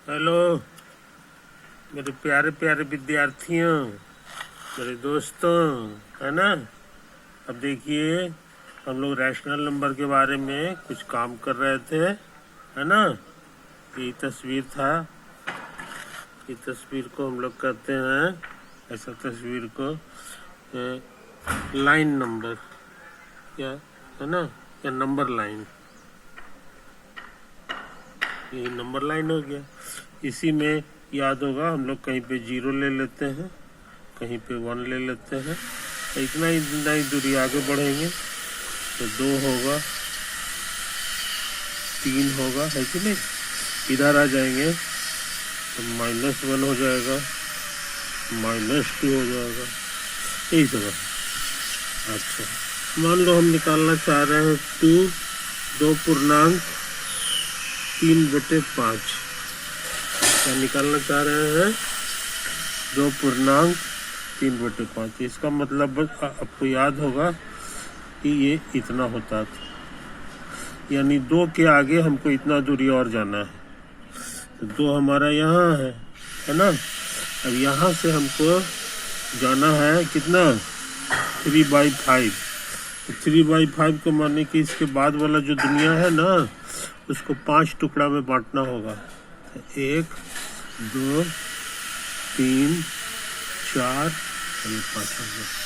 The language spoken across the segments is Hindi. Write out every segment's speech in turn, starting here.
हेलो मेरे प्यारे प्यारे विद्यार्थियों, मेरे दोस्तों, है ना। अब देखिए, हम लोग रैशनल नंबर के बारे में कुछ काम कर रहे थे, है ना। ये तस्वीर था, ये तस्वीर को हम लोग कहते हैं, ऐसा तस्वीर को लाइन नंबर, क्या है ना, या नंबर लाइन। ये नंबर लाइन हो गया। इसी में याद होगा, हम लोग कहीं पे 0 ले लेते हैं, कहीं पे 1 ले लेते हैं, तो इतना ही दूरी आगे बढ़ेंगे तो 2 होगा, 3 होगा, है कि नहीं। इधर आ जाएंगे तो -1 हो जाएगा, -2 हो जाएगा, यही सब है। अच्छा, मान लो हम निकालना चाह रहे हैं 2 पूर्णांक 3/5। क्या निकालना चाह रहे हैं? 2 पूर्णांक 3/5। इसका मतलब आपको याद होगा कि ये इतना होता था, यानी 2 के आगे हमको इतना दूरी और जाना है, तो 2 हमारा यहाँ है ना। अब यहाँ से हमको जाना है कितना, 3/5। 3/5 को माने कि इसके बाद वाला जो दुनिया है ना, उसको 5 टुकड़ा में बांटना होगा। 1 2 3 4 5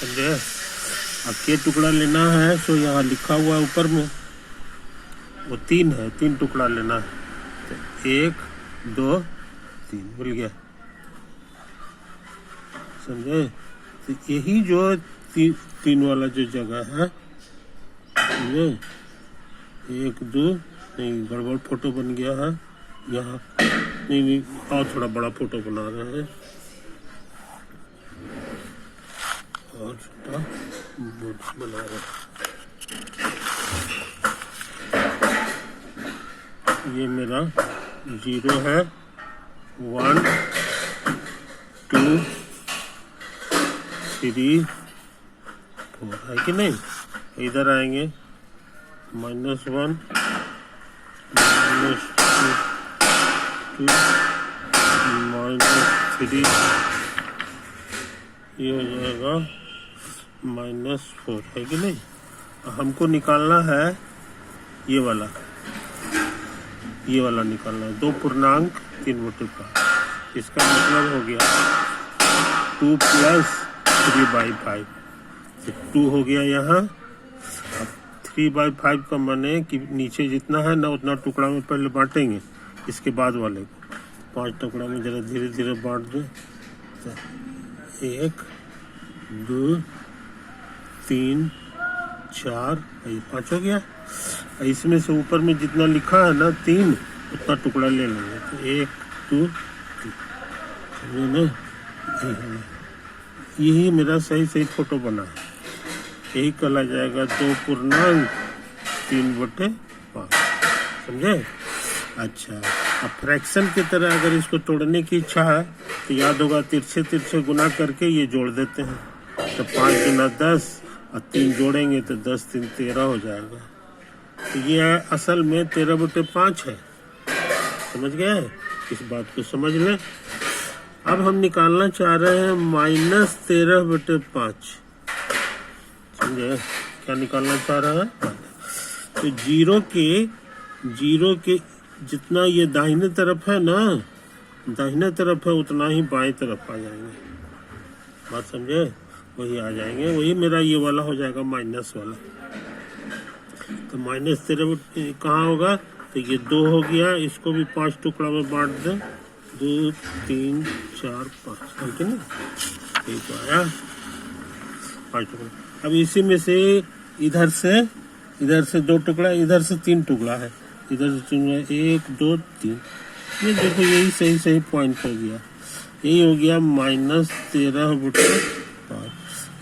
समझे। अब के टुकड़ा लेना है, सो यहाँ लिखा हुआ है ऊपर में, वो 3 है, 3 टुकड़ा लेना है, तो 1 2 3 मिल गया, समझे। तो यही जो 3 वाला जो जगह है, समझे। 1 2 नहीं, गड़बड़ फोटो बन गया है यहाँ, नहीं, और थोड़ा बड़ा फोटो बना रहे हैं, और छोटा बना रहे हैं। ये मेरा 0 है, 1 2 3 4 है कि नहीं। इधर आएंगे -1 -2 -3, ये हो जाएगा -4, है कि नहीं। हमको निकालना है ये वाला निकालना है, 2 पूर्णांक 3/5। इसका मतलब हो गया 2 + 3/5, 2 हो गया यहाँ। अब 3/5 का माने कि नीचे जितना है ना, उतना टुकड़ा में पहले बांटेंगे, इसके बाद वाले को 5 टुकड़ा में जरा धीरे धीरे बांट दें। 1 2 3 4, ये 5 हो गया। इसमें से ऊपर में जितना लिखा है ना 3, उतना टुकड़ा ले लेंगे, तो 1 2 3, समझे ना। यही मेरा सही फोटो बना है, यही कहला जाएगा 2 पूर्णांक 3/5, समझे। अच्छा, अब फ्रैक्शन की तरह अगर इसको तोड़ने की इच्छा है तो याद होगा, तिरछे गुना करके ये जोड़ देते हैं, तो 5 गुना 10 और 3 जोड़ेंगे तो 10 3 13 हो जाएगा। तो ये असल में 13/5 है, समझ गए। इस बात को समझ लें। अब हम निकालना चाह रहे हैं -13/5, समझे। क्या निकालना चाह रहा है? तो 0 के जितना ये दाहिने तरफ है ना, दाहिने तरफ है, उतना ही बाएं तरफ आ जाएंगे, बात समझे। वही आ जाएंगे, वही मेरा ये वाला हो जाएगा, माइनस वाला। तो -13 कहाँ होगा, तो ये 2 हो गया, इसको भी 5 टुकड़ा में बांट दें, 2 3 4 5, है कि नहीं। यही तो आया 5 टुकड़ा। अब इसी में से इधर से 2 टुकड़ा, इधर से 3 टुकड़ा है, इधर से 1 2 3, ये देखो, यही सही पॉइंट हो गया, यही हो गया -13/5।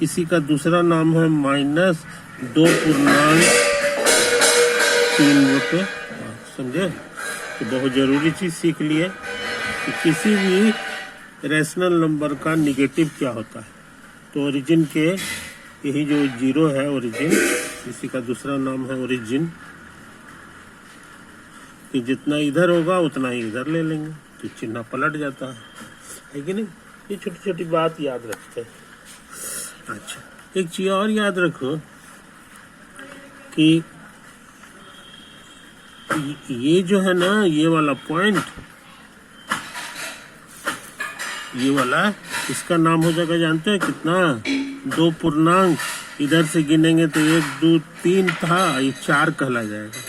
इसी का दूसरा नाम है -2 पूर्णांक 3/5, समझे। तो बहुत जरूरी चीज सीख लिए कि किसी भी रैशनल नंबर का निगेटिव क्या होता है। तो ओरिजिन के, यही जो 0 है ओरिजिन, इसी का दूसरा नाम है ओरिजिन, कि जितना इधर होगा उतना ही इधर ले लेंगे। तो चिन्ह पलट जाता है कि नहीं। ये छोटी छोटी बात याद रखते हैं। अच्छा, एक चीज और याद रखो कि ये जो है ना, ये वाला पॉइंट, ये वाला, इसका नाम हो जाएगा, जानते हैं कितना? 2 पूर्णांक। इधर से गिनेंगे तो 1 2 3 था, ये 4 कहला जाएगा।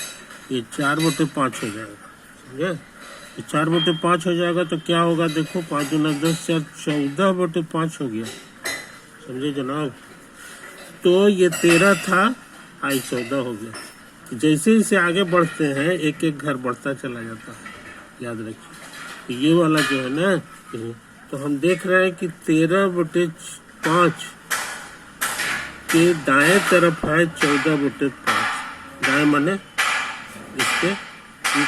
ये 4/5 हो जाएगा, समझे? ये 4/5 हो जाएगा तो क्या होगा? देखो, 5 दूना 10, 4 14/5 हो गया, समझे जनाब? तो ये 13 था, आई 14 हो गया। जैसे जैसे आगे बढ़ते हैं एक एक घर बढ़ता चला जाता है, याद रखिए। ये वाला जो है ना, तो हम देख रहे हैं कि 13/5 के दाएं तरफ है 14/5। दाएं माने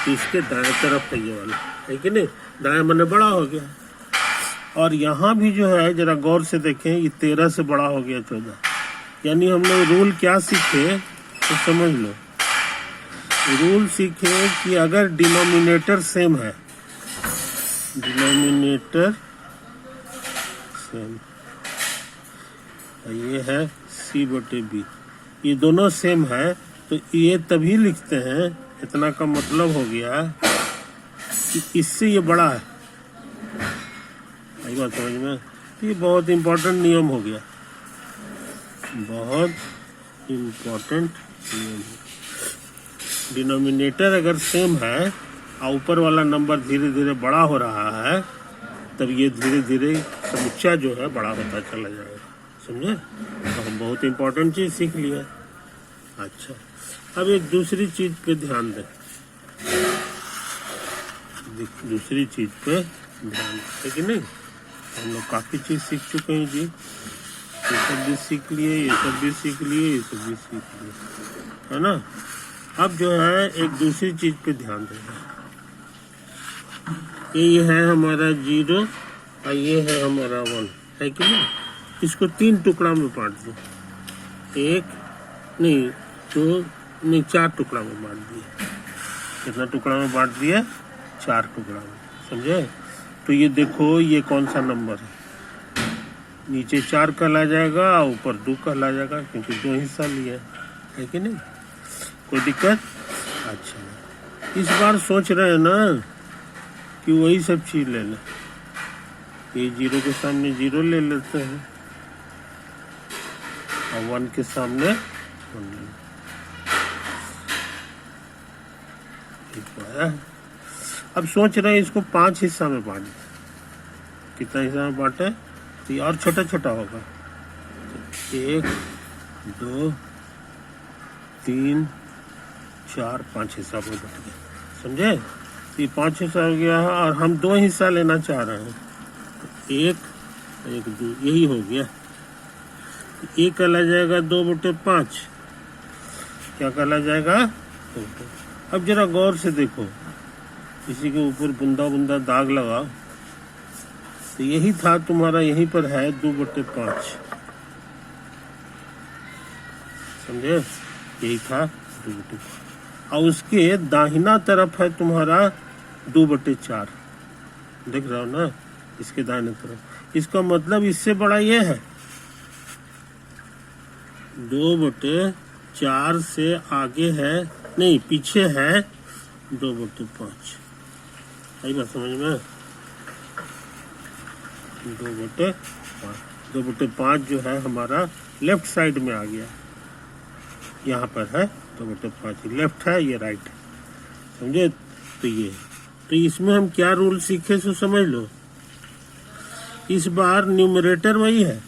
इसके दाएं तरफ है ये वाला, है कि नहीं? दाएं माने बड़ा हो गया। और यहाँ भी जो है, जरा गौर से देखें, ये 13 से बड़ा हो गया 14। यानी हम लोग रूल क्या सीखे तो समझ लो। रूल सीखे कि अगर डिनोमिनेटर सेम है, डिनोमिनेटर सेम, ये है C/B, ये दोनों सेम है, तो ये तभी लिखते हैं, इतना का मतलब हो गया कि इससे ये बड़ा है। आई बात समझ में? ये बहुत इंपॉर्टेंट नियम हो गया, बहुत इंपॉर्टेंट नियम। डिनोमिनेटर अगर सेम है और ऊपर वाला नंबर धीरे धीरे बड़ा हो रहा है, तब ये धीरे धीरे समुच्चा जो है बड़ा होता चला जाएगा, समझे? तो हम बहुत इंपॉर्टेंट चीज सीख लिया। अच्छा, अब एक दूसरी चीज पे ध्यान दें, दूसरी चीज पे ध्यान दें कि नहीं। हम लोग काफी चीज सीख चुके हैं जी, ये सब भी सीख लिए, ये सब भी सीख लिए, ये सब भी सीख लिए, है ना। अब जो है एक दूसरी चीज पे ध्यान देना। ये है हमारा 0 और ये है हमारा 1, है कि नहीं। इसको 3 टुकड़ा में बांट दो, 1 नहीं 2 नहीं 4 टुकड़ा में बांट दिए। कितना टुकड़ा में बांट दिया? 4 टुकड़ा में, समझे? तो ये देखो, ये कौन सा नंबर है? नीचे 4 कहला जाएगा, ऊपर 2 कहला जाएगा, क्योंकि 2 हिस्सा लिया है कि नहीं। कोई दिक्कत? अच्छा, इस बार सोच रहे हैं ना कि वही सब चीज ले लें। ये 0 के सामने 0 ले लेते हैं और 1 के सामने 1 ले। ठीक है। अब सोच रहे हैं इसको 5 हिस्सा में बांट दें। कितना हिस्सा में बांटे तो ये और छोटा छोटा होगा। 1 2 3 4 5 हिस्सा में बट गया, समझे? ये 5 हिस्सा हो गया है और हम 2 हिस्सा लेना चाह रहे हैं। 1 1 2 यही हो गया। एक कहला जाएगा 2/5। क्या कहला जाएगा? अब जरा गौर से देखो, इसी के ऊपर बुंदा बुंदा दाग लगाओ, तो यही था तुम्हारा, यहीं पर है 2/5, समझे? यही था 2/5 और उसके दाहिना तरफ है तुम्हारा 2/4। देख रहे हो ना, इसके दाहिने तरफ। इसका मतलब इससे बड़ा ये है, 2/4 से आगे है, नहीं पीछे है 2/5। आई बात समझ में? 2/5 जो है हमारा लेफ्ट साइड में आ गया, यहाँ पर है 2/5, लेफ्ट है, ये राइट है, समझे? तो ये, तो इसमें हम क्या रूल सीखे सो समझ लो। इस बार न्यूमरेटर वही है,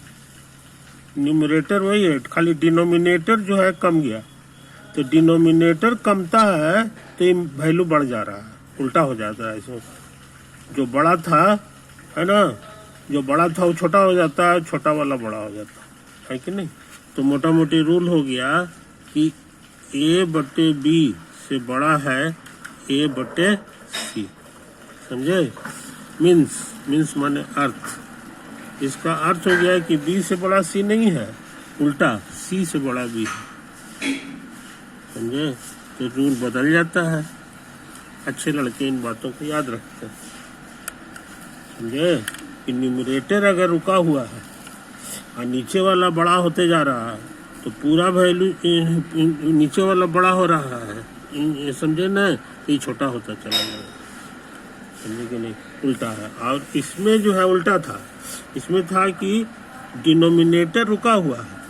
न्यूमरेटर वही है, खाली डिनोमिनेटर जो है कम गया। तो डिनोमिनेटर कमता है तो ये वैल्यू बढ़ जा रहा है, उल्टा हो जाता है। इसमें जो बड़ा था, है ना, जो बड़ा था वो छोटा हो जाता है, छोटा वाला बड़ा हो जाता है कि नहीं। तो मोटा मोटी रूल हो गया कि A/B से बड़ा है A/C, समझे? मीन्स माने अर्थ। इसका अर्थ हो गया कि B से बड़ा C नहीं है, उल्टा C से बड़ा B है, समझे? तो रूल बदल जाता है। अच्छे लड़के इन बातों को याद रखते हैं। समझे कि न्यूमरेटर अगर रुका हुआ है और नीचे वाला बड़ा होते जा रहा है तो पूरा वैल्यू नीचे वाला बड़ा हो रहा है, समझे ना, ये छोटा होता चला जाएगा, समझे कि नहीं, उल्टा है। और इसमें जो है उल्टा था, इसमें था कि डिनोमिनेटर रुका हुआ है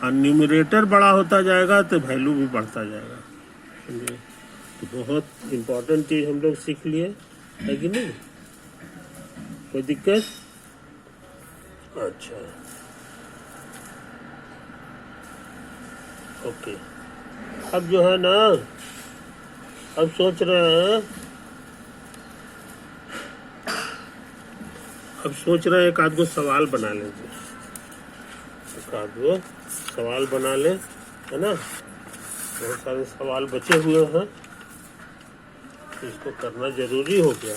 और न्यूमरेटर बड़ा होता जाएगा तो वैल्यू भी बढ़ता जाएगा, समझे। तो बहुत इम्पोर्टेंट चीज़ हम लोग सीख लिए, है कि नहीं, कोई दिक्कत? अच्छा, ओके। अब जो है ना, अब सोच रहे हैं एक आध गो सवाल बना लेंगे, एक आध गो सवाल बना ले, है ना। बहुत सारे सवाल बचे हुए हैं, इसको करना जरूरी हो गया।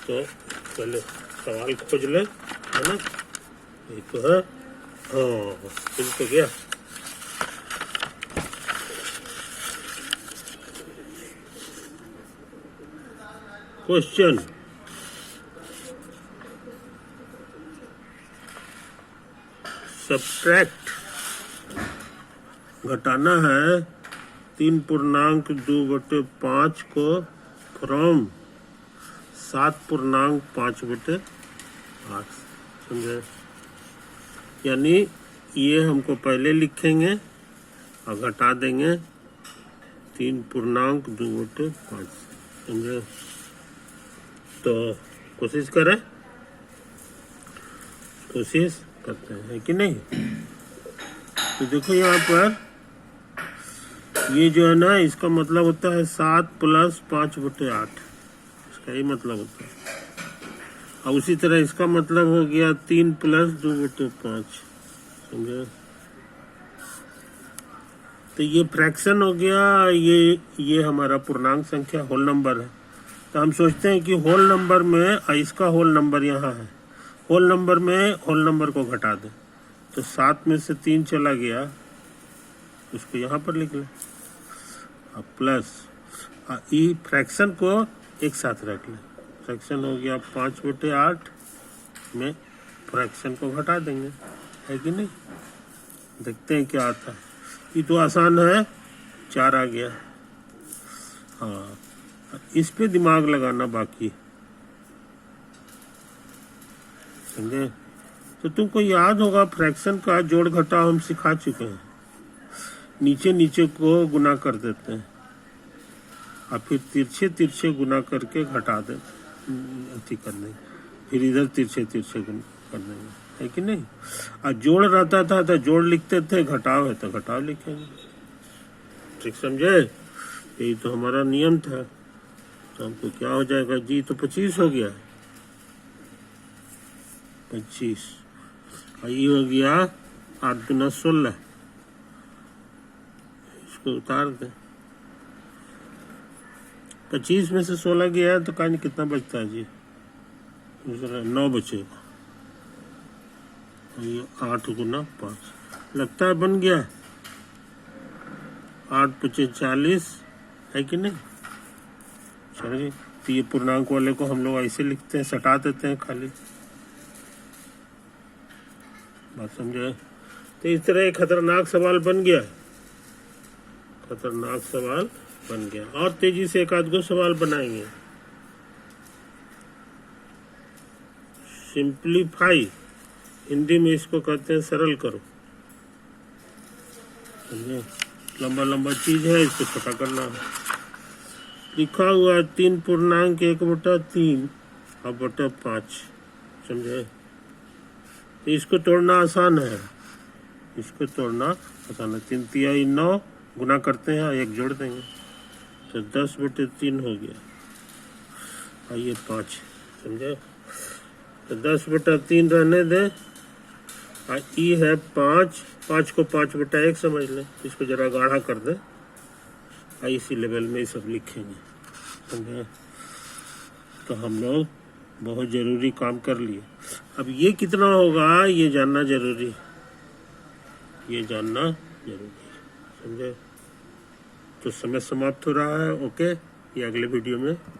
तो पहले सवाल खोज ले, है ना। ये तो है, हाँ मिल तो गया। क्वेश्चन, सब्ट्रैक्ट घटाना है 3.2/5 को फ्रॉम 7.5/8, समझे। यानी ये हमको पहले लिखेंगे और घटा देंगे 3.2/5, समझे। तो कोशिश करें, कोशिश करते हैं कि नहीं। तो देखो यहाँ पर ये जो है ना, इसका मतलब होता है 7 + 5/8, इसका ही मतलब होता है। और उसी तरह इसका मतलब हो गया 3 + 2/5, समझे। तो ये फ्रैक्शन हो गया, ये हमारा पूर्णांक संख्या होल नंबर है। तो हम सोचते हैं कि होल नंबर में इसका होल नंबर यहाँ है, होल नंबर में होल नंबर को घटा दें। तो 7 में से 3 चला गया, उसको यहाँ पर लिख लें, और प्लस ई फ्रैक्शन को एक साथ रख लें। फ्रैक्शन हो गया 5/8 में फ्रैक्शन को घटा देंगे, है कि नहीं। देखते हैं क्या आता है। ये तो आसान है, 4 आ गया। हाँ, इस पे दिमाग लगाना बाकी, समझे। तो तुमको याद होगा फ्रैक्शन का जोड़ घटाव हम सिखा चुके हैं। नीचे नीचे को गुना कर देते हैं और फिर तिरछे तिरछे गुना करके घटा दे, अति कर देंगे, फिर इधर तिरछे तिरछे गुना कर देंगे, है कि नहीं। और जोड़ रहता था तो जोड़ लिखते थे, घटाव है तो घटाव लिखेंगे, ठीक समझे। यही तो हमारा नियम था। तो हमको क्या हो जाएगा जी, तो 25 हो गया, 25। और ये हो गया 8 × 16, इसको उतार दें। 25 में से 16 गया तो कहीं कितना बचता है जी, 9 बचेगा। ये 8 × 5 लगता है बन गया, 8 × 5 = 40, है कि नहीं। चलिए, तो ये पूर्णांक वाले को हम लोग ऐसे लिखते हैं, सटा देते हैं खाली, बात समझे। तो इस तरह एक खतरनाक सवाल बन गया, खतरनाक सवाल बन गया। और तेजी से एक आध गो सवाल बनाएंगे। सिंप्लीफाई, हिंदी में इसको कहते हैं सरल करो, समझे। लंबा लंबा चीज है, इसको छोटा करना है। लिखा हुआ 3.1/3/5, समझे। तो इसको तोड़ना आसान है, इसको तोड़ना आसान है। 3 × 3 = 9, गुना करते हैं और 1 जोड़ देंगे, तो 10/3 हो गया, और ये 5, समझे। तो 10/3 रहने दें, और ई है 5, 5 को 5/1 समझ लें। इसको जरा गाढ़ा कर दें, और इसी लेवल में ये सब लिखेंगे, समझे। तो हम लोग बहुत ज़रूरी काम कर लिए। अब ये कितना होगा ये जानना जरूरी, ये जानना जरूरी, समझे। तो समय समाप्त हो रहा है, ओके। ये अगले वीडियो में